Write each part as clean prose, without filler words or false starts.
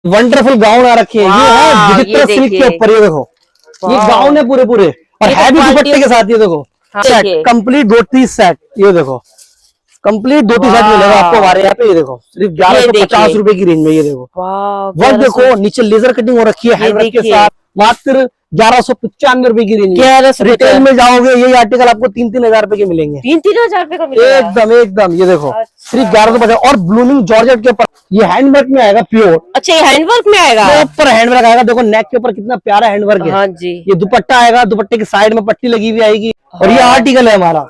Wonderful gown आ रखे हैं। ये है विचित्र सिल्क के ऊपर, ये देखो ये गाउन है पूरे पूरे, और है भी दुपट्टे के साथ। ये देखो सेट कंप्लीट धोती सेट, ये देखो कंप्लीट धोती सेट मिलेगा आपको हमारे यहाँ पे। ये देखो सिर्फ 1150 रुपए की रेंज में। ये देखो वर्क देखो, नीचे लेजर कटिंग हो रखी है हैंडवर्क के साथ, मात्र 1195 रुपए की रेंज। रिटेल में जाओगे यही आर्टिकल आपको 3-3 हजार रुपए के मिलेंगे। 3-3 हजार रुपए का मिलेगा एकदम एकदम। ये देखो सिर्फ 1150। और ब्लूमिंग जॉर्जेट के ऊपर ये हैंडवर्क में आएगा प्योर। अच्छा ये हैंडवर्क में आएगा, ऊपर हैंडवर्क आएगा। देखो नेक के ऊपर कितना प्यारा हैंडवर्क है। हाँ जी। ये दुपट्टा आएगा, दुपट्टे के साइड में पट्टी लगी हुई आएगी। और ये आर्टिकल है हमारा,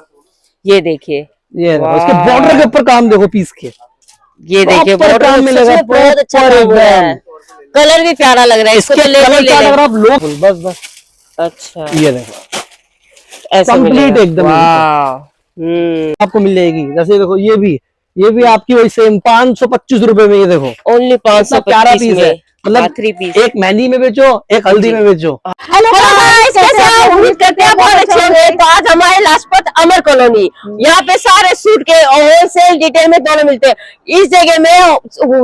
ये देखिए, ये इसके बॉर्डर के ऊपर काम देखो पीस के, ये देखिए बॉर्डर काम मिलेगा, बहुत अच्छा काम हो रहा है। कलर भी प्यारा लग रहा है, इसके कलर अगर आप लो बस बस। अच्छा ये देखो कंप्लीट एकदम आपको मिल जाएगी। जैसे देखो ये भी आपकी वही सेम 525 रुपए में। ये देखो ओनली 500, प्यारा पीस है। मतलब 3 पीस, एक मेहंदी में बेचो, एक हल्दी में बेचो। हेलो गाइस, कैसे हैं? उम्मीद करते हैं बहुत अच्छे होंगे। तो आज हमारे लाजपत अमर कॉलोनी, यहाँ पे सारे सूट के होलसेल डिटेल में दोनों मिलते हैं। इस जगह में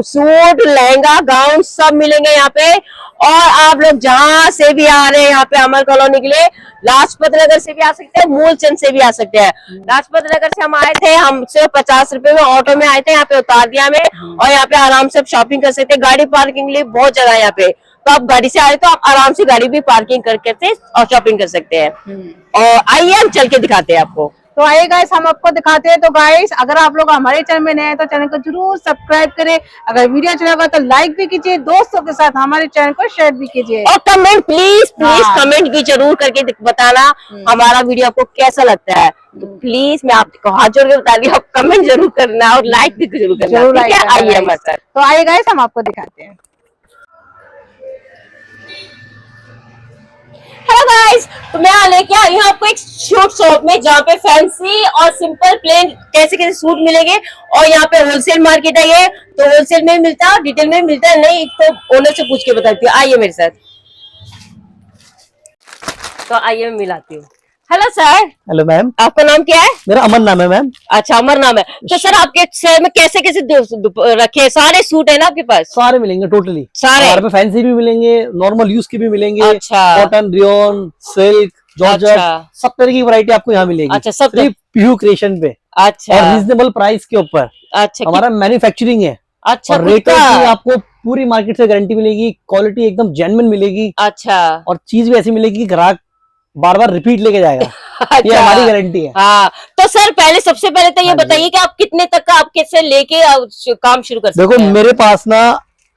सूट, लहंगा, गाउन सब मिलेंगे यहाँ पे। और आप लोग जहाँ से भी आ रहे हैं यहाँ पे अमर कॉलोनी के लिए, लाजपत नगर से भी आ सकते हैं, मूलचंद से भी आ सकते हैं। लाजपत नगर से हम आए थे, हमसे 50 रुपए में ऑटो में आए थे, यहाँ पे उतार दिया हमें। और यहाँ पे आराम से शॉपिंग कर सकते हैं। गाड़ी पार्किंग के लिए बहुत जगह है यहाँ पे, तो आप गाड़ी से आ रहे तो आप आराम से गाड़ी भी पार्किंग करके और शॉपिंग कर सकते हैं। और आइए हम चल के दिखाते हैं आपको। तो आइए गाइस, हम आपको दिखाते हैं। तो गाइस अगर आप लोग हमारे चैनल में नए हैं तो चैनल को जरूर सब्सक्राइब करें। अगर वीडियो अच्छा लगा तो लाइक भी कीजिए, दोस्तों के साथ हमारे चैनल को शेयर भी कीजिए। और कमेंट प्लीज कमेंट भी जरूर करके बताना हमारा वीडियो आपको कैसा लगता है। तो प्लीज मैं आपको हाथ जोड़ के बता रही हूँ, आप कमेंट जरूर करना और लाइक भी जरूर करना। आइए हमारे साथ। तो आइए गाइस, हम आपको दिखाते हैं। हेलो गाइस, तो मैं लेके आई हूँ आपको एक सूट शॉप में, जहाँ पे फैंसी और सिंपल प्लेन कैसे कैसे सूट मिलेंगे। और यहाँ पे होलसेल मार्केट है ये, तो होलसेल में मिलता है, डिटेल में मिलता है। नहीं तो ओनर से पूछ के बताती हूँ, आइए मेरे साथ। तो आइए मैं मिलाती हूँ। Hello sir. Hello ma'am. आपका नाम क्या है? मेरा अमर नाम है मैम। अच्छा अमर नाम है। तो सर आपके शहर में कैसे कैसे रखे सारे सूट है ना आपके पास? सारे मिलेंगे टोटली सारे। हमारे पे फैंसी भी मिलेंगे, नॉर्मल यूज के भी मिलेंगे। अच्छा। कॉटन, रियोन, सिल्क, जॉर्जेट, अच्छा। सब तरह की वैरायटी आपको यहाँ मिलेगी। अच्छा सब सिर्फ पीयू क्रिएशन पे। अच्छा। और रीजनेबल प्राइस के ऊपर। अच्छा हमारा मैन्युफैक्चरिंग है। अच्छा। और रेट की आपको पूरी मार्केट से गारंटी मिलेगी, क्वालिटी एकदम जेन्युइन मिलेगी। अच्छा। और चीज भी ऐसी मिलेगी कि ग्राहक बार बार रिपीट लेके जाएगा। अच्छा। ये हमारी गारंटी है। हाँ, तो सर पहले सबसे पहले तो ये बताइए कि आप कितने तक का आपके से लेके काम शुरू कर सकते हैं? देखो मेरे पास ना,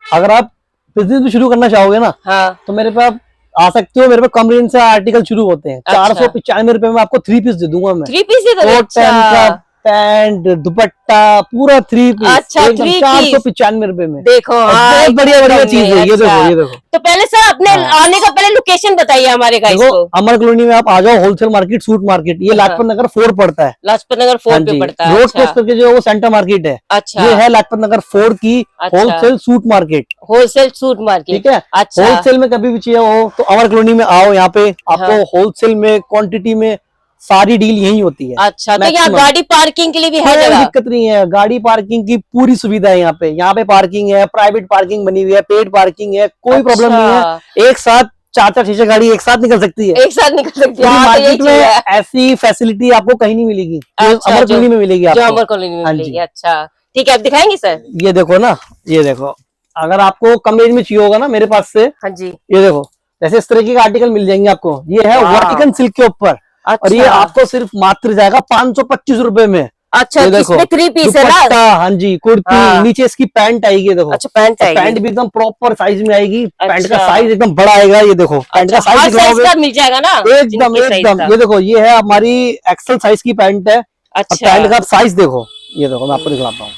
अगर आप बिजनेस भी शुरू करना चाहोगे ना, हाँ, तो मेरे पास आ सकते हो। मेरे पे कम रेंज से आर्टिकल शुरू होते हैं। 495 रुपए में आपको 3 पीस दे दूंगा मैं। 3 पीस दे दो? अच्छा। पैंट, दुपट्टा, पूरा 3 पीस। अच्छा 3 पीस 495 रुपए में। देखो बहुत बढ़िया बढ़िया चीज है। ये देखो ये देखो। तो पहले सर अपने आने का पहले लोकेशन बताइए हमारे गाइस को। अमर कॉलोनी में आप आ जाओ, होलसेल मार्केट, सूट मार्केट। ये लाजपत नगर 4 पड़ता है। लाजपत नगर 4 पे पड़ता है। रोड क्रॉस करके जो वो सेंटर मार्केट है। अच्छा। ये है लाजपत नगर 4 की wholesale suit market. Wholesale suit market, ठीक है। अच्छा। होलसेल में कभी भी चाहिए हो तो अमर कॉलोनी में आओ। यहाँ पे आपको होलसेल में, क्वांटिटी में सारी डील यही होती है। अच्छा। तो यहाँ गाड़ी पार्किंग के लिए भी है कोई जगह? दिक्कत नहीं है, गाड़ी पार्किंग की पूरी सुविधा है यहाँ पे। यहाँ पे पार्किंग है, प्राइवेट पार्किंग बनी हुई है, पेड पार्किंग है, कोई प्रॉब्लम नहीं है। एक साथ 4-4 6 गाड़ी एक साथ निकल सकती है। एक साथ निकल सकती है। मार्केट में ऐसी फैसिलिटी आपको कहीं नहीं मिलेगी। अच्छा, अमर कॉलोनी में मिलेगी आपको। अमर कॉलोनी में मिलेगी। अच्छा ठीक है, आप दिखाएंगे सर? ये देखो ना, ये देखो, अगर आपको कम रेंज में चाहिए होगा ना मेरे पास से, हाँ जी, ये देखो जैसे इस तरीके के आर्टिकल मिल जाएंगे आपको। ये है वर्टिकन सिल्क के ऊपर। अच्छा। और ये आपको सिर्फ मात्र जाएगा 525 रुपए में। अच्छा, इसमें 3 पीस है ना? हाँ जी, कुर्ती, नीचे इसकी पैंट आएगी। देखो अच्छा, पैंट आएगी। पैंट भी एकदम प्रॉपर साइज में आएगी। पैंट अच्छा। का साइज एकदम बड़ा आएगा। ये देखो पैंट का साइज मिल जाएगा ना? एकदम एकदम। ये देखो, ये है हमारी एक्सल साइज की पैंट है। अच्छा। पैंट का साइज देखो, ये देखो मैं आपको दिखलाता हूँ।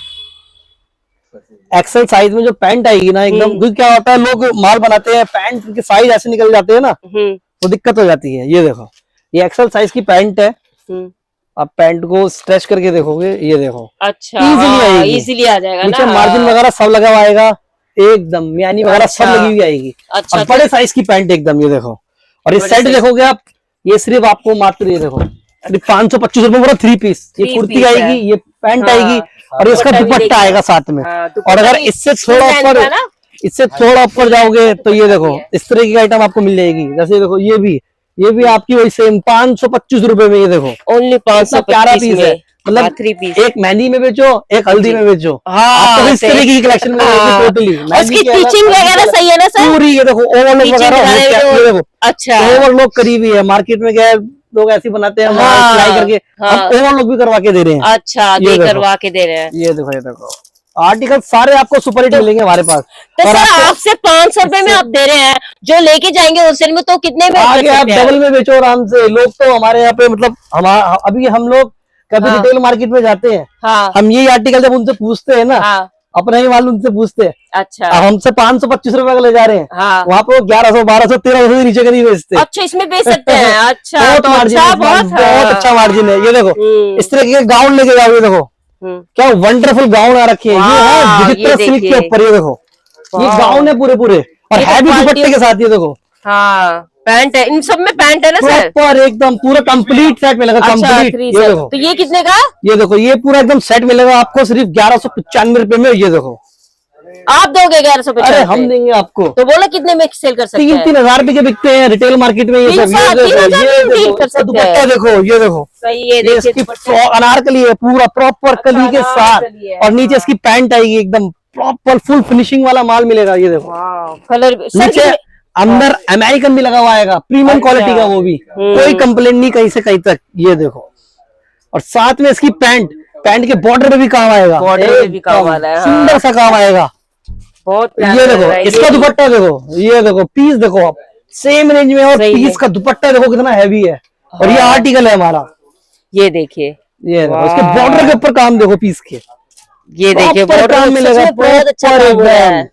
एक्सल साइज में जो पैंट आएगी ना एकदम, क्योंकि क्या होता है लोग माल बनाते हैं, पैंट के साइज ऐसे निकल जाते हैं ना, तो दिक्कत हो जाती है। ये देखो, ये एक्सल साइज की पैंट है। आप पैंट को स्ट्रेच करके देखोगे, ये देखो। अच्छा, इजीली आ जाएगा। नीचे मार्जिन वगैरह सब लगा हुआ आएगा, एकदम म्यानी वगैरह सब लगी हुई आएगी। अच्छा, और बड़े साइज की पैंट एकदम, ये देखो। और ये सेट देखोगे आप, ये सिर्फ आपको मात्र, ये देखो, सिर्फ 525 रुपए पूरा 3 पीस। ये कुर्ती आएगी, ये पैंट आएगी, और इसका दुपट्टा आएगा साथ में। और अगर इससे थोड़ा ऊपर इससे थोड़ा ऊपर जाओगे तो ये देखो इस तरह की आइटम आपको मिल जाएगी। जैसे देखो ये भी आपकी वही सेम 525 रुपए में। ये देखो ओनली 500 प्यारा पीस है, मतलब 3 पीस। एक मेहंदी में बेचो, एक हल्दी में बेचो, हाँ, आपको इस तरह की कलेक्शन मिलेगी टोटली। उसकी स्टिचिंग वगैरह सही है ना सर? पूरी ये देखो ओवरलॉक वगैरह, ये देखो अच्छा ओवरलॉक करी हुई है। मार्केट में क्या है, लोग ऐसे बनाते हैं सिलाई करके, हम ओवरलॉक भी करवा के दे रहे हैं। अच्छा, ये करवा के दे रहे हैं। ये देखो आर्टिकल सारे आपको सुपर हिट मिलेंगे हमारे पास। तो सर आपसे 500 रुपए में आप दे रहे हैं, जो लेके जाएंगे होलसेल में तो कितने में आगे आप डबल में बेचो आराम से। लोग तो हमारे यहाँ पे मतलब अभी हम लोग कभी रिटेल मार्केट में जाते हैं, हम यही आर्टिकल जब उनसे पूछते हैं ना, अपना ही माल उनसे पूछते हैं, अच्छा हमसे 525 रुपए का ले जा रहे हैं, वहाँ पे 1100 1200 1300 से नीचे का नहीं बेचते। अच्छा, इसमें बेच सकते हैं। अच्छा, बहुत मार्जिन है, बहुत अच्छा मार्जिन है। ये देखो इस तरह के गाउन लेके जाओ, ये देखो क्या वंडरफुल गाउन आ रखे हैं। ये है विचित्र सिल्क के ऊपर, ये देखो ये गाउन है पूरे और है भी दुपट्टे के साथ। ये देखो पैंट है, इन सब में पैंट है ना सर? प्रॉपर एकदम पूरा कंप्लीट सेट मिलेगा। कंप्लीट ये देखो, तो ये कितने का? ये देखो ये पूरा एकदम सेट मिलेगा आपको सिर्फ 1195 रुपए में। ये देखो आप दोगे 1195? अरे हम देंगे आपको। तो बोलो कितने में सेल कर सकते हैं? 3,000 रुपए के बिकते हैं रिटेल मार्केट में। ये सब ये दुपट्टा देखो, ये देखो इसकी अनारकली है, पूरा प्रॉपर कली के साथ, और नीचे इसकी पैंट आएगी एकदम प्रॉपर फुल फिनिशिंग वाला माल मिलेगा। ये देखो कलर नीचे अंदर अमेरिकन भी लगा हुआ आएगा, प्रीमियम क्वालिटी का, वो भी कोई कंप्लेंट नहीं कहीं से कहीं तक। ये देखो और साथ में इसकी पैंट के बॉर्डर पे भी काम आएगा, सुंदर सा काम आएगा। बहुत ये देखो इसका दुपट्टा देखो, ये देखो पीस देखो आप सेम रेंज में, और पीस का दुपट्टा देखो कितना हैवी है, और ये आर्टिकल है हमारा। ये देखिए, ये देखो इसके बॉर्डर के ऊपर काम देखो पीस के, ये देखिए बॉर्डर मिलेगा, बहुत अच्छा एकदम।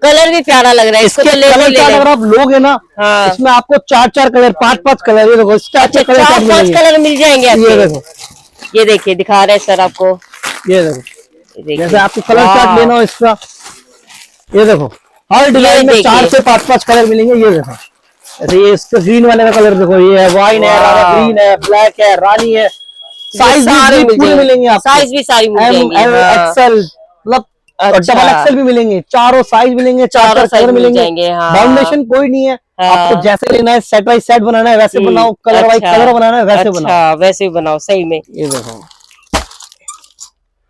कलर भी प्यारा लग रहा है, इसको कलर अगर आप लोगे ना, इसमें आपको 4 कलर 5 कलर, ये देखो 4 कलर मिल जाएंगे। ये देखो, ये देखिए दिखा रहे हैं सर आपको। ये देखो जैसे आपको कलर चार्ट लेना हो इसका, ये देखो हर डिजाइन में 4 से 5 कलर मिलेंगे। ये देखो ऐसे ये इसका ग्रीन वाले का कलर देखो, ये है वाइन है, ग्रीन है, ब्लैक है, रानी है। साइज भी पूरे मिलेंगे आपको, साइज भी सारी मिल जाएंगे, एक्सेल मतलब डबल एक्सेल भी मिलेंगे, चारों साइज मिलेंगे, 4 कलर मिलेंगे। फाउंडेशन कोई नहीं है, आपको जैसे लेना है, सेट वाइज सेट बनाना है वैसे बनाओ, कलर वाइज कलर बनाना है वैसे बनाओ, वैसे ही बनाओ सही में। ये देखो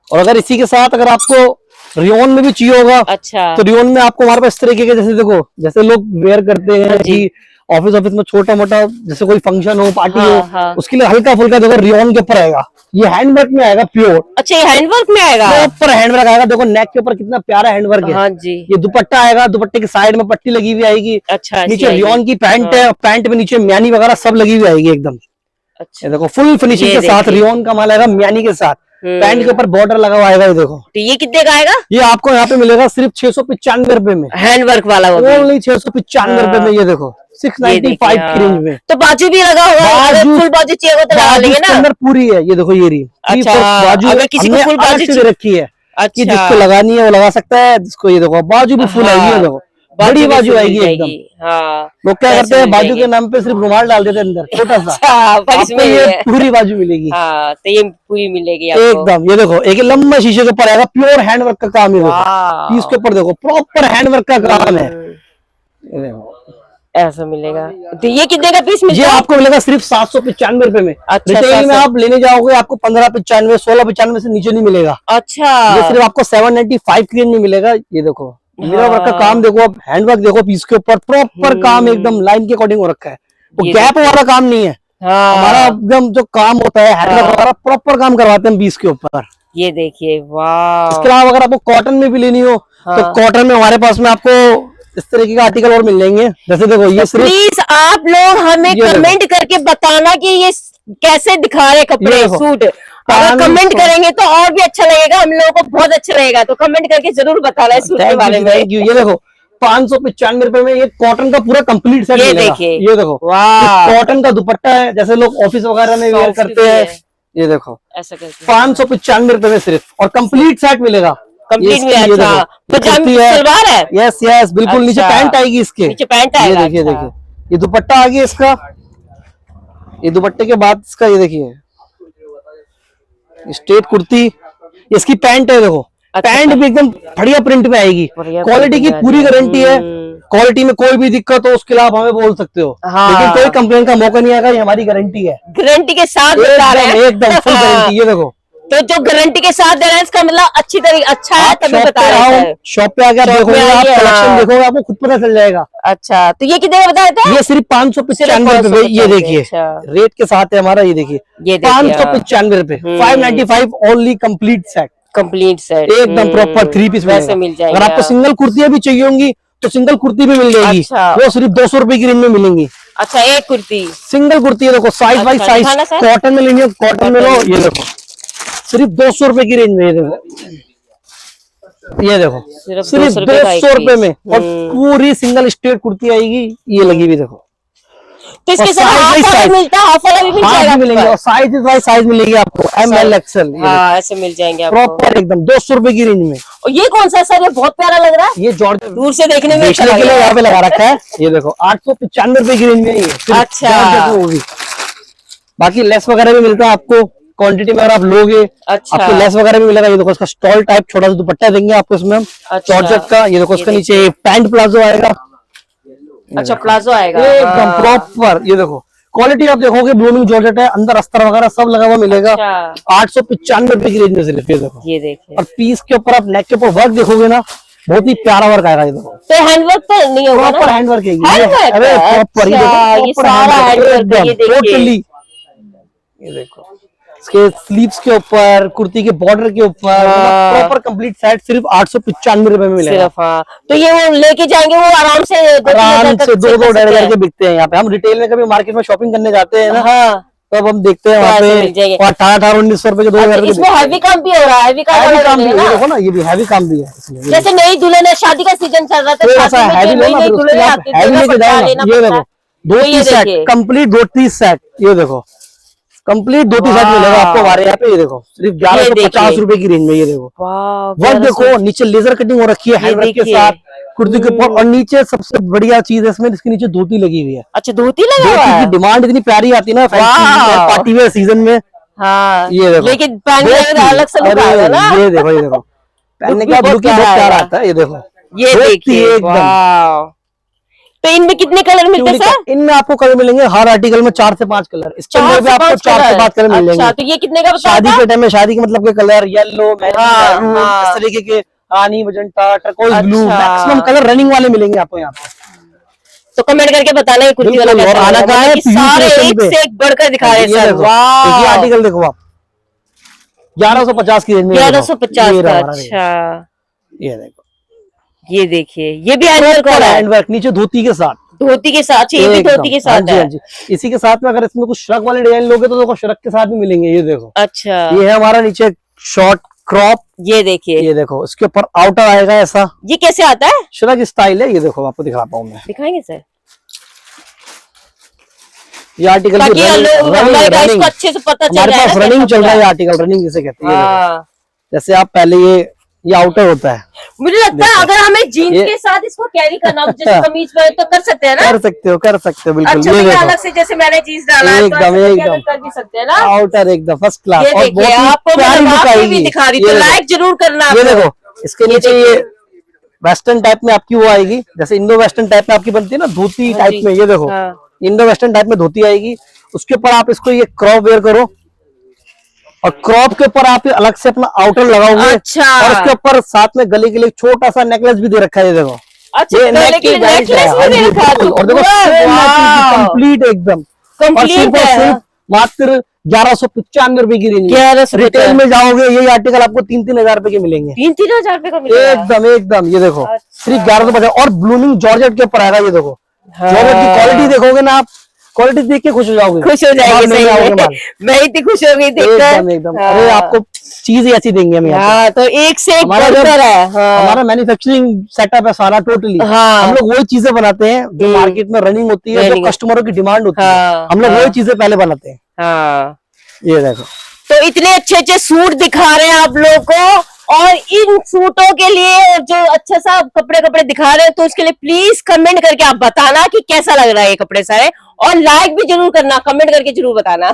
और अगर इसी के साथ अगर आपको रियोन में भी चाहिए होगा, अच्छा तो रियोन में आपको हमारे पास इस तरीके के, जैसे देखो जैसे लोग वेयर करते हैं कि ऑफिस में छोटा मोटा जैसे कोई फंक्शन हो, पार्टी हो, उसके लिए हल्का फुल्का देखो रियोन के ऊपर आएगा। ये हैंडवर्क में आएगा प्योर। अच्छा, ये हैंडवर्क में आएगा, प्रॉपर हैंडवर्क आएगा। देखो नेक के ऊपर कितना प्यारा हैंडवर्क है। हाँ जी। ये दुपट्टा आएगा, दुपट्टे के साइड में पट्टी लगी हुई आएगी। अच्छा, नीचे रियोन की पैंट है, पैंट में नीचे म्यानी वगैरह सब लगी हुई आएगी एकदम। अच्छा, देखो फुल फिनिशिंग के साथ रियोन का माल आएगा, म्यानी के साथ, पैंट के ऊपर बॉर्डर लगा हुआ आएगा। ये देखो, तो ये कितने का आएगा? ये आपको यहाँ पे मिलेगा सिर्फ 695 रुपए में, हैंडवर्क वाला, ओनली 695 रुपए में। ये देखो 695 की रेंज में। तो बाजू भी लगा हुआ, फुल बाजू चाहिए तो लगा लेंगे ना। अंदर पूरी है, ये देखो ये रही बाजू, अगर किसी को फुल बाजू दे रखी है कि जिसको लगानी है वो लगा सकता है, जिसको ये देखो बाजू भी फुल आएगी। ये देखो बड़ी बाजू आएगी एकदम। लोग क्या करते हैं, बाजू के नाम पे सिर्फ रुमाल डाल देते हैं अंदर छोटा सा, आपको ये पूरी बाजू मिलेगी। तो ये पूरी मिलेगी एकदम। ये देखो एक लंबा शीशे के ऊपर आएगा, प्योर हैंडवर्क का काम है। देखो पीस के ऊपर देखो प्रॉपर हैंडवर्क का काम है। ये देखो ऐसा मिलेगा। तो ये कितने का पीस मिलेगा? ये आपको मिलेगा सिर्फ 795 रुपए में। अच्छा, रिटेल में आप लेने जाओगे आपको 1595 1695 से नीचे नहीं मिलेगा। अच्छा, ये सिर्फ आपको 795 की रेंज में मिलेगा। ये देखो मेरा वर्क का काम देखो, आप हैंडवर्क देखो, पीस के ऊपर प्रॉपर काम एकदम लाइन के अकॉर्डिंग हो रखा है, वो गैप वाला काम नहीं है। हमारा एकदम जो काम होता है हैंडवर्क वगैरह प्रॉपर काम करवाते हैं पीस के ऊपर। ये देखिए, वाह। इसके अलावा अगर आपको कॉटन में भी लेनी हो तो कॉटन में हमारे पास में आपको इस तरीके का आर्टिकल और मिल जाएंगे। जैसे देखो ये सिर्फ, प्लीज आप लोग हमें कमेंट करके बताना कि ये कैसे दिखा रहे कपड़े, सूट। अगर कमेंट करेंगे तो और भी अच्छा लगेगा, हम लोगों को बहुत अच्छा लगेगा। तो कमेंट करके जरूर बताना इस सूट के बारे में। ये देखो 595 रुपए में ये कॉटन का पूरा कंप्लीट सेट मिलेगा। ये देखो कॉटन का दुपट्टा है, जैसे लोग ऑफिस वगैरह में वेयर करते हैं। ये देखो ऐसा करके 595 रुपए में सिर्फ, और कंप्लीट सेट मिलेगा। कंप्लीट में अच्छा पजामी सलवार है। यस यस बिल्कुल। नीचे पैंट आएगी इसके, नीचे पैंट आएगा। ये देखिए देखिए ये दुपट्टा आ गया इसका। ये दुपट्टे के बाद इसका ये देखिए स्ट्रेट कुर्ती, इसकी पैंट है देखो, पैंट भी एकदम बढ़िया प्रिंट में आएगी, बढ़िया क्वालिटी print की में पूरी आएगी। गारंटी है। क्वालिटी में कोई भी दिक्कत हो उसके लिए आप हमें बोल सकते हो, हाँ। लेकिन कोई कंप्लेन का मौका नहीं आएगा, ये हमारी गारंटी है, गारंटी के साथ बता रहे हैं। एकदम फुल गारंटी। ये देखो तो जो गारंटी के साथ दे रहे हैं इसका मतलब अच्छी तरीके अच्छा है आप तभी शॉप बता पे रहे आओ, हैं। शॉप पे आके आप शॉप में देखोगे, आप आइए, कलेक्शन हाँ। देखोगे, आपको खुद पता चल जाएगा। अच्छा तो ये कितने का बताए थे? ये सिर्फ 595 सिर्फ रुपए, ये 595, देखिए अच्छा। रेट के साथ है हमारा, ये देखिए ये देखिए, 595 रुपए, 595 only complete set, complete set एकदम प्रॉपर 3 पीस वैसे मिल जाएंगे। अगर आपको सिंगल कुर्तियां भी चाहिए होंगी तो सिंगल कुर्ती भी मिल जाएगी, अच्छा। वो सिर्फ 200 रुपए की रेंज में मिलेंगी। अच्छा एक कुर्ती सिंगल कुर्ती है, देखो साइज बाई अच्छा, दिखाना साइज, सर। कॉटन में लेंगे कॉटन में लो, ये देखो सिर्फ 200 रुपए की रेंज में, ये देखो ये देखो सिर्फ सिर्फ 200 रुपए का एक 200 रुपए पीस। में, और पूरी सिंगल स्ट्रेट कुर्ती आएगी, ये लगी हुई देखो। तो इसके और साथ size हाफ by वाला size। मिलता है, हाफ वाला भी मिल हाँ जाएगा भी मिलेंगे, आपके और साइज बाई साइज मिलेगी आपको, ML XL, पास? हाँ ऐसे मिल जाएंगे आपको। प्रॉपर एकदम 200 रुपए की रेंज में। और ये कौन सा सर? ये बहुत प्यारा लग रहा है, ये जॉर्ज दूर से देखने में अच्छा देखने लग के लिए रहा यहाँ है। पे लगा रखा है, ये देखो 895 रुपए की रेंज में, ये सिर्फ अच्छा। जॉर्जेट में, वो भी बाकी लेस वगैरह भी मिलता है आपको क्वांटिटी में, अगर आप लोगे अच्छा। आपको लेस वगैरह भी मिलेगा। ये देखो इसका स्टॉल टाइप छोटा सा दुपट्टा देंगे आपको इसमें हम, अच्छा। जॉर्जेट का। ये देखो इसके नीचे पैंट प्लाजो आएगा, अच्छा प्लाजो आएगा एकदम हाँ। प्रॉपर। ये देखो क्वालिटी आप देखोगे, ब्लूमिंग जॉर्जेट है, अंदर अस्तर वगैरह सब लगा हुआ मिलेगा। अच्छा। 895 रुपए की रेंज में सिर्फ, ये देखो। ये देखिए और पीस के ऊपर आप नेक के ऊपर वर्क देखोगे ना, बहुत ही प्यारा वर्क आएगा। ये देखो तो हैंडवर्क तो नहीं होगा प्रॉपर ना? हैंडवर्क है ये। Handwork अरे है? प्रॉपर, ये अच्छा, देखो ये proper सारा handwork, handwork है, ये एकदम देखिए। totally। ये देखो इसके स्लीव्स के ऊपर, कुर्ती के बॉर्डर के ऊपर, हाँ। प्रॉपर कंप्लीट सेट सिर्फ 895 रुपए में मिलेगा। सिर्फ हाँ। तो ये वो लेके जाएंगे वो आराम से आराम से 2-2 कर डर सकते हैं। करके बिकते हैं यहाँ पे। हम रिटेल में कभी मार्केट में शॉपिंग करने जाते हैं ना, हाँ तो अब हम देखते हैं तो वहाँ ऐसे पे मिल जाएंगे। 1800-1900 रुपए के 2000 अच्छा, रुपए इसमें हैवी काम भी हो रहा है, हैवी काम हैवी वाला काम भी नहीं है। है ये ना? देखो ना, ये भी हैवी काम भी है इसमें। ये जैसे नई दुल्हन है, शादी का सीजन चल रहा था, थोड़ा सा शादी में हैवी जो लेना, नई फिर उसके दुल्हन बाद आती है हैवी तो लेके पट्टा जाओ ना। लेना ये पड़ता देखो है। 2 तो ये पीस सेट, देखिए। कंप्लीट 2 पीस सेट, ये देखो कंप्लीट 2 पीस सेट वाह। मिलेगा आपको हमारे यहाँ पे। ये देखो सिर्फ 1150 देखिए। रुपए की रेंज में। ये देखो वाह, वर्क देखो, नीचे लेजर कटिंग हो रखी है हैंडवर्क के देखिए। साथ कुर्ती के ऊपर, और नीचे सबसे बढ़िया चीज है इसमें, इसके नीचे धोती लगी हुई है। अच्छा धोती लगा हुआ धोती है? की डिमांड इतनी प्यारी आती है ना वाह। पार्टी वेयर सीजन में। हाँ ये देखो लेकिन पहनने में अलग से लुक आएगा ना। ये देखो, ये देखो पहनने भी का बहुत लुक ही बहुत प्यारा प्यारा आएगा। आता है। ये देखो ये धोती देखिए एकदम। वाह। तो इनमें कितने कलर मिलते हैं सर? इनमें आपको कलर मिलेंगे, हर आर्टिकल में 4 से 5 कलर। इसके अंदर भी आपको 4 से 5 कलर मिल अच्छा जाएंगे। तो ये कितने का बताया शादी था? के टाइम में शादी के मतलब के कलर, येलो, हाँ, मैरून, हाँ। इस तरीके के, रानी, मजेंटा, टर्कोइज ब्लू, अच्छा। मैक्सिमम कलर रनिंग वाले मिलेंगे आपको यहाँ पे। तो कमेंट करके बताना ये कुर्ती वाला बिल्कुल, कैसा और आना लगा। कहाँ है? मतलब कि पीयू सारे स्टेशन एक पे। से एक बढ़कर दिखा रहे हैं ये सर। देखो, वाह ये आर्टिकल देखो आप, 1150 की रेंज में। 1150 ये का। रहा हमारा रेंज। अच्छा ये देखो ये देखिए, ये भी हैंडवर्क वाला है, हैंडवर्क, नीचे धोती के साथ। धोती के साथ। ये भी एकदम। धोती के हाँ साथ जी, है। हाँ जी। इसी के साथ में अगर इसमें कुछ श्रग वाले डिजाइन लोगे तो देखो श्रग के साथ भी मिलेंगे। ये देखो अच्छा ये है हमारा नीचे शॉर्ट क्रॉप। ये देखिए, ये देखो इसके ऊपर आउटर आएगा ऐसा, ये कैसे आता है? श्रग स्टाइल है। ये देखो आपको दिखाता हूँ मैं, दिखाएंगे सर ये आर्टिकल ताकि हमारे गाइस को अच्छे से पता चल हमारे जाए पास ना रनिंग कैसा चल रहा है। पूरा। आर्टिकल रनिंग जिसे कहते हैं। ये देखो, हाँ जैसे आप पहले ये आउटर होता है, मुझे लगता है अगर हमें जीन्स ये- के साथ इसको कैरी करना हो, जैसे कमीज में तो कर सकते हैं ना? कर सकते हो बिल्कुल। अच्छा ये भैया देखो अलग से जैसे मैंने जीन्स डाला है तो एकदम, ऐसे करके एकदम। अलग कर भी सकते हैं ना? आउटर एकदम फर्स्ट क्लास, ये और देखिए बहुत ही आपको प्यारी मैं लुक आपको भी आएगी। दिखा रही, ये तो देखो, लाइक जरूर करना आप ये लोग। देखो इसके नीचे ये वेस्टर्न टाइप में आपकी वो आएगी, जैसे इंडो वेस्टर्न टाइप में आपकी बनती है ना धोती हाँ टाइप जी। में। ये देखो हाँ। इंडो वेस्टर्न टाइप में धोती आएगी, उसके ऊपर आप इसको ये क्रॉप वेयर करो, और क्रॉप के ऊपर आप ये अलग से अपना आउटर लगाओगे। अच्छा। और उसके ऊपर साथ में गले के लिए छोटा सा नेकलेस भी दे रखा है। ये देखो अच्छा ये गले नेक के लिए की बेल्ट है। necklace भी हाँ दे जी, रखा है, बिल्कुल। तो और देखो वाह। कंप्लीट एकदम, और Complete सिर्फ और है। सिर्फ मात्र 1195 रुपए की रेंज। 1195 रिटेल में जाओगे ये आर्टिकल आपको 3-3 हजार रुपए के मिलेंगे। 3-3 हजार रुपए का मिलेगा? एकदम ये देखो अच्छा। सिर्फ 1150। और ब्लूमिंग जॉर्जेट के ऊपर आएगा। ये देखो हाँ। जॉर्जेट की क्वालिटी देखोगे ना आप, क्वालिटी देख के खुश हो जाओगे। खुश हो अब जाएंगे नहीं सही आओगे में। माल। मैं इतनी खुश हो गई देखकर। एकदम अरे आपको चीज ही ऐसी देंगे हम यहाँ पे। हाँ तो एक से एक हमारा बढ़कर है। हाँ। हमारा मैन्युफैक्चरिंग सेटअप है सारा टोटली। हाँ। हम लोग वही चीजें बनाते हैं जो मार्केट में रनिंग होती है, जो Running। कस्टमरों की डिमांड होती है, हाँ, हम लोग हाँ। वही चीजें पहले बनाते हैं। हाँ ये देखो तो इतने अच्छे अच्छे सूट दिखा रहे हैं आप लोगों को, और इन सूटों के लिए जो अच्छा सा कपड़े दिखा रहे हैं तो उसके लिए प्लीज कमेंट करके आप बताना कि कैसा लग रहा है ये कपड़े सारे, और लाइक भी जरूर करना, कमेंट करके जरूर बताना।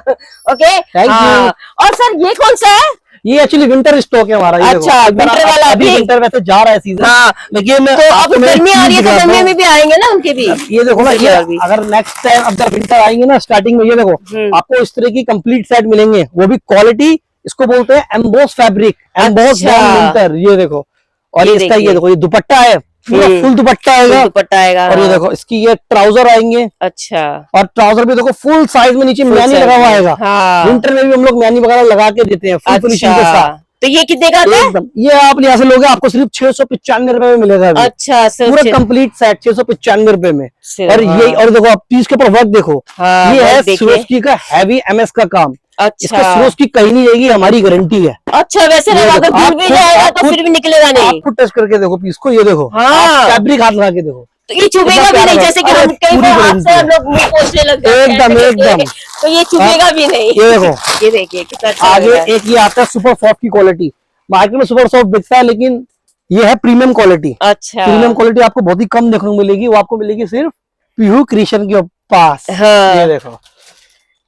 Okay Thank you। और सर ये कौन सा है? ये एक्चुअली विंटर स्टॉक है हमारा। ये अच्छा, देखो, winter वाला अभी अभी? विंटर वैसे जा रहा है सीजन। हाँ, लेकिन तो अब आपको मैं गर्मी आ रही है चीज़ तो दिखाता गर्मी हूँ। में भी आएंगे ना उनके भी। ये देखो ना, ये भी। अगर नेक्स्ट टाइम अब जब विंटर आएंगे ना स्टार्टिंग में, ये देखो आपको इस तरह की कंप्लीट सेट मिलेंगे, वो भी क्वालिटी। इसको बोलते हैं एम्बोस फैब्रिक, एम्बोस विंटर। ये देखो, और ये इसका ये देखिए। देखो, ये दुपट्टा है, पूरा फुल दुपट्टा आएगा। दुपट्टा आएगा। और ये हाँ। देखो इसकी ये ट्राउजर आएंगे, अच्छा, और ट्राउजर भी देखो फुल साइज में नीचे Full मैनी size लगा हुआ में। आएगा। हाँ। विंटर में भी हम लोग मैनी वगैरह लगा के देते हैं फुल फिनिशिंग के साथ। अच्छा, तो ये कितने का आता है? एकदम, ये आप यहाँ से लोगे आपको सिर्फ 695 रुपए में मिलेगा अभी। अच्छा, सिर्फ पूरा कंप्लीट सेट 695 रुपए में। और ये, और देखो आप पीस के ऊपर वर्क देखो, हाँ, ये है work देखिए। सिरोस्की का हैवी एमएस का काम। इसका अच्छा, सिरोस्की कहीं नहीं जाएगी, हमारी गारंटी है। अच्छा, वैसे ये लगा देखो, कर आप धुल भी खुद- जाएगा आप तो खुद- फिर भी निकलेगा नहीं। आप खुद टच करके देखो पीस को, ये देखो, हाँ। फैब्रिक हाथ लगा के देखो, तो ये चुभेगा कितना भी नहीं, प्यारा जैसे कि अरे हम कई पूरी बार हाथ गारंटी से है। हम लोग मुंह पोंछने लग जाते हैं एकदम, ऐसे करके, एकदम। तो ये चुभेगा भी नहीं। ये देखो, ये देखिए कितना अच्छा आगे लग रहा है। एक ये आता है सुपर सॉफ्ट की क्वालिटी। मार्केट में सुपर सॉफ्ट बिकता है, लेकिन ये है प्रीमियम क्वालिटी। अच्छा, प्रीमियम क्वालिटी आपको बहुत ही कम देखने को मिलेगी, वो आपको मिलेगी सिर्फ पीहू क्रिएशन के पास। हाँ। ये देखो,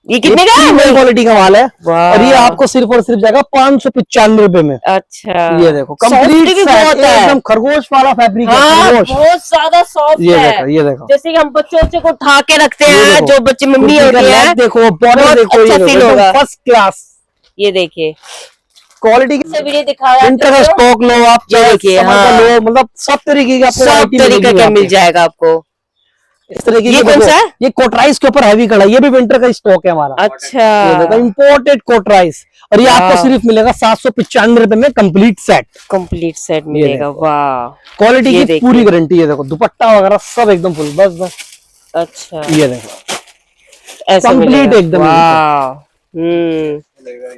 ये कितने का प्रीमियम है? क्वालिटी का माल है, वाह। और ये आपको सिर्फ और सिर्फ जाएगा 595 रुपए में। अच्छा, ये देखो Soft कंप्लीट भी बहुत है। एकदम खरगोश वाला फैब्रिक है, हाँ, खरगोश। बहुत ज्यादा सॉफ्ट ये है। देखो, ये देखो, जैसे कि हम बच्चों को उठा के रखते ये हैं, देखो। जो बच्चे मम्मी कुर्ती का होती है, neck देखो, बॉर्डर बहुत देखो, अच्छा ये feel देखो, होगा। फर्स्ट क्लास ये देखिए क्वालिटी से वीडियो दिखाया विंटर का स्टॉक लो आप, ये चाहे देखिए, समर का हाँ। लो, मतलब सब तरीके की आपको सब variety तरीके मिलेगी का यहाँ मिल पे। जाएगा आपको। इस तरह की ये कौन देखो, सा है? ये कोटराइज के ऊपर हैवी कढ़ाई, ये भी विंटर का स्टॉक है हमारा। अच्छा, ये देखो इम्पोर्टेड कोटराइज, और ये वाह। आपको सिर्फ मिलेगा 795 रुपए में कंप्लीट सेट। कंप्लीट सेट मिलेगा। वाह, क्वालिटी ये की देखिए। पूरी गारंटी है। देखो दुपट्टा वगैरह सब एकदम फुल, बस बस अच्छा, ये देखो ऐसा complete मिलेगा। एकदम। वाह,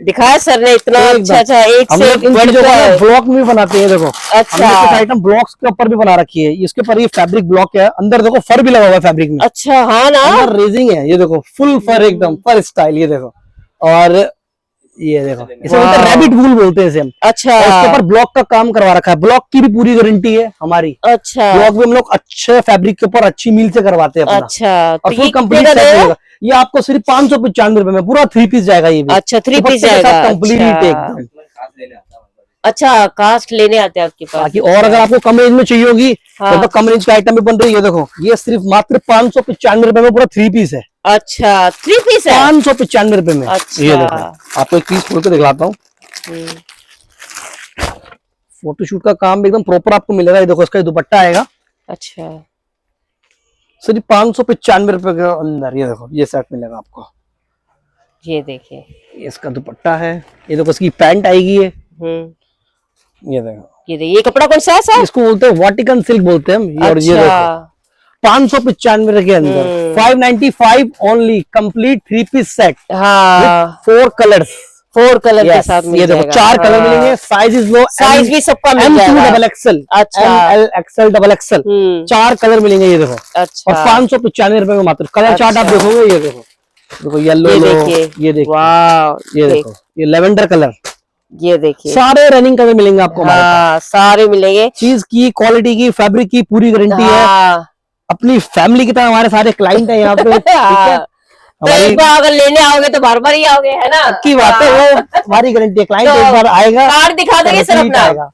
दिखाया सर ने इतना एकदम। अच्छा अच्छा, एक हम से लोग इन चीजों का बढ़कर। ब्लॉक में भी बनाते हैं। देखो अच्छा। हमने कुछ आइटम ब्लॉक्स के ऊपर भी बना रखी है। इसके ऊपर ये फैब्रिक ब्लॉक है, अंदर देखो फर भी लगा हुआ है फैब्रिक में। अच्छा, हाँ ना, अंदर रेजिंग है, ये देखो फुल फर, एकदम फर स्टाइल। ये देखो, और ये देखो इसे बोलते हैं रैबिट वूल बोलते हैं इसे हम। अच्छा, और इसके ऊपर ब्लॉक का काम करवा रखा है, ब्लॉक की भी पूरी गारंटी है हमारी। अच्छा, ब्लॉक भी हम लोग अच्छे फैब्रिक के ऊपर अच्छी मील से करवाते हैं अपना। अच्छा, और तो फुल ये कंप्लीट कितने का सेट देगा? मिलेगा। ये आपको सिर्फ 595 रुपए में पूरा 3 पीस जाएगा। ये भी अच्छा, 3 पीस दुपट्टे के साथ जाएगा। कंप्लीट अच्छा। एकदम। अच्छा, कास्ट लेने आते हैं आपके पास। बाकी और अगर आपको कम रेंज में चाहिए होगी हाँ। तो कम रेंज का आइटम भी बन रही है। ये देखो, ये सिर्फ मात्र 595 रुपए में पूरा 3 पीस है। अच्छा, 3 पीस है। 595 रुपए में। अच्छा। ये देखो, आपको एक पीस खोल के दिखलाता हूँ। फोटोशूट का काम भी एकदम प्रॉपर आपको मिलेगा। ये देखो, इसका ये दुपट्टा आएगा अच्छा, सिर्फ 595 रुपए के अंदर। ये देखो, ये सेट मिलेगा आपको। ये देखिए। ये इसका दुपट्टा है, ये देखो इसकी पैंट आएगी। ये ये देखो, ये देखिए, ये कपड़ा कौन सा है सर? इसको बोलते हैं वाटिकन सिल्क बोलते हैं हम। और ये देखो अच्छा, 595 के अंदर 595 ओनली, कंप्लीट 3 पीस सेट, हाँ, 4 कलर्स। 4 कलर के Yes, साथ मिल ये देखो जाएगा। 4 कलर हाँ। मिलेंगे। साइज लो, साइज भी सबका मिल M2 जाएगा। डबल एक्सएल, अच्छा। ML XL double XL, 4 colour मिलेंगे। ये देखो, अच्छा, और 595 रुपए में मात्र। कलर चार्ट आप अच्छा। देखोगे, ये देखो, देखो येलो ये लो, देखिए, ये देखिए, वाह, ये देखो, ये लेवेंडर कलर, ये देखिए, सारे रनिंग कलर मिलेंगे आपको हमारे पास। हाँ, सारे मिलेंगे। चीज की क्वालिटी की, फैब्रिक की पूरी गारंटी है। हाँ, अपनी फैमिली की तरह हमारे सारे क्लाइंट है यहाँ पे, ठीक है। हाँ। तो हमारी एक बार अगर लेने आओगे तो बार बार ही आओगे, है ना? की बात है, वो हमारी गारंटी है। क्लाइंट तो एक बार आएगा, कार्ड दिखा देंगे सर repeat अपना? आएगा।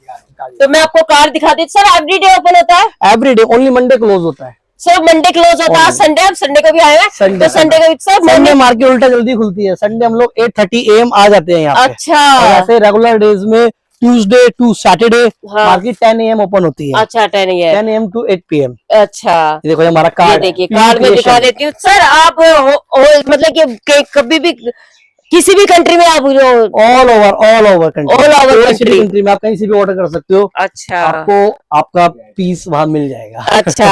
तो मैं आपको कार्ड दिखा देती। सर एवरीडे ओपन होता है? एवरीडे, ओनली मंडे क्लोज होता है। सर मंडे क्लोज होता है, संडे, आप संडे को भी आए हैं? Sunday तो संडे को भी सर संडे मॉर्निंग। मार्केट उल्टा जल्दी खुलती है। संडे हम लोग 8:30 AM आ जाते हैं यहाँ पे। और अच्छा, ऐसे रेगुलर डेज में ट्यूसडे टू सैटरडे हाँ। मार्केट 10 AM ओपन होती है। अच्छा, 10 है। 10 AM टू 8 PM। अच्छा, ये देखो, ये हमारा ये कार्ड देखिए, कार्ड में दिखा देती हूँ सर। आप मतलब कि कभी भी किसी भी कंट्री में आप all over country, All over country। Country में आप कहीं से भी ऑर्डर कर सकते हो। अच्छा, आपको आपका पीस वहां मिल जाएगा। अच्छा,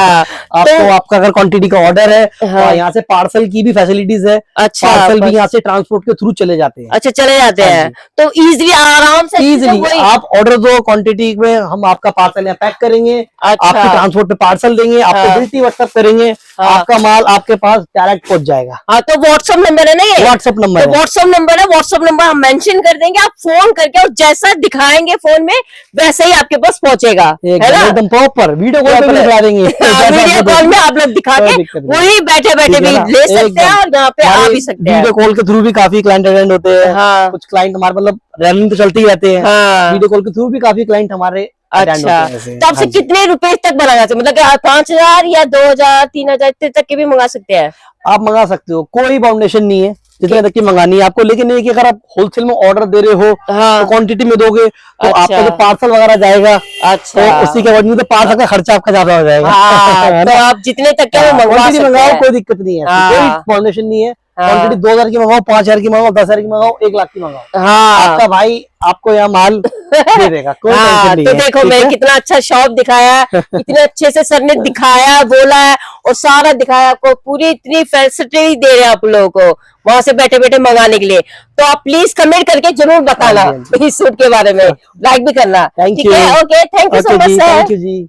आपको आपका अगर क्वांटिटी का ऑर्डर है, हाँ। तो यहाँ से पार्सल की भी फैसिलिटीज है। अच्छा, पार्सल भी यहाँ से ट्रांसपोर्ट के थ्रू चले जाते हैं। अच्छा, चले जाते हाँ हैं तो इजीली आराम से इजीली वही- आप ऑर्डर दो, क्वांटिटी में हम आपका पार्सल यहाँ पैक करेंगे, अच्छा। आपकी ट्रांसपोर्ट पे पार्सल देंगे, आपको हाँ। बिल्टी व्हाट्सएप करेंगे, हाँ। आपका माल आपके पास डायरेक्ट पहुंच जाएगा। हाँ, तो व्हाट्सएप नंबर है ना ये? व्हाट्सएप नंबर तो है। व्हाट्सएप नंबर है, व्हाट्सएप नंबर हम मेंशन कर देंगे, आप फोन करके और जैसा दिखाएंगे फोन में वैसे ही आपके पास पहुंचेगा, है ना? एकदम प्रॉपर वीडियो कॉल पे भी दिखा देंगे। वीडियो कॉल में आप लोग दिखा कोई के दिक्कत नहीं। वही बैठे बैठे भी ले सकते हैं और यहाँ पे आ भी सकते हैं। वीडियो कॉल के थ्रू भी काफी क्लाइंट अटेंड होते हैं। हाँ। कुछ क्लाइंट हमारे मतलब रनिंग तो चलते ही रहते हैं। हाँ। वीडियो कॉल के थ्रू भी काफी क्लाइंट हमारे attend अच्छा, होते हैं ऐसे। तो आपसे हाँ जी। कितने रुपए तक बनाना चाहिए, मतलब कि 5,000 या 2,000 3,000 इतने तक के भी मंगा सकते हैं? आप मंगा सकते हो, कोई बाउंडेशन नहीं है जितने तक की मंगानी है आपको। लेकिन ये कि अगर आप होलसेल में ऑर्डर दे रहे हो हाँ। तो क्वांटिटी में दोगे तो अच्छा। आपका जो पार्सल वगैरह जाएगा अच्छा, तो उसी के अकॉर्डिंग तो पार्सल का खर्चा आपका ज्यादा हो जाएगा। हाँ, है तो ना? आप जितने तक के वो मंगवा क्वांटिटी सकते मंगाओ, हैं। कोई दिक्कत नहीं है। हाँ। कोई बाउंडेशन नहीं है। हाँ। क्वांटिटी 2,000 की मंगाओ, 5,000 की मंगाओ, 10,000 की मंगाओ, 1,00,000 की मंगाओ, हाँ। आपका भाई आपको यहाँ माल दे देगा, कोई हाँ, टेंशन नहीं तो है। देखो ठीक मैं है? कितना अच्छा शॉप दिखाया है, इतने अच्छे से सर ने दिखाया, बोला है और सारा दिखाया आपको, पूरी इतनी फैसिलिटी दे रहे हैं आप लोगों को वहां से बैठे बैठे मंगाने के लिए। तो आप प्लीज कमेंट करके जरूर बताना हाँ जी, हाँ इस सूट के बारे में, लाइक भी करना। Thank ठीक you. है, okay, thank you so Okay much जी, सर। Thank you ji.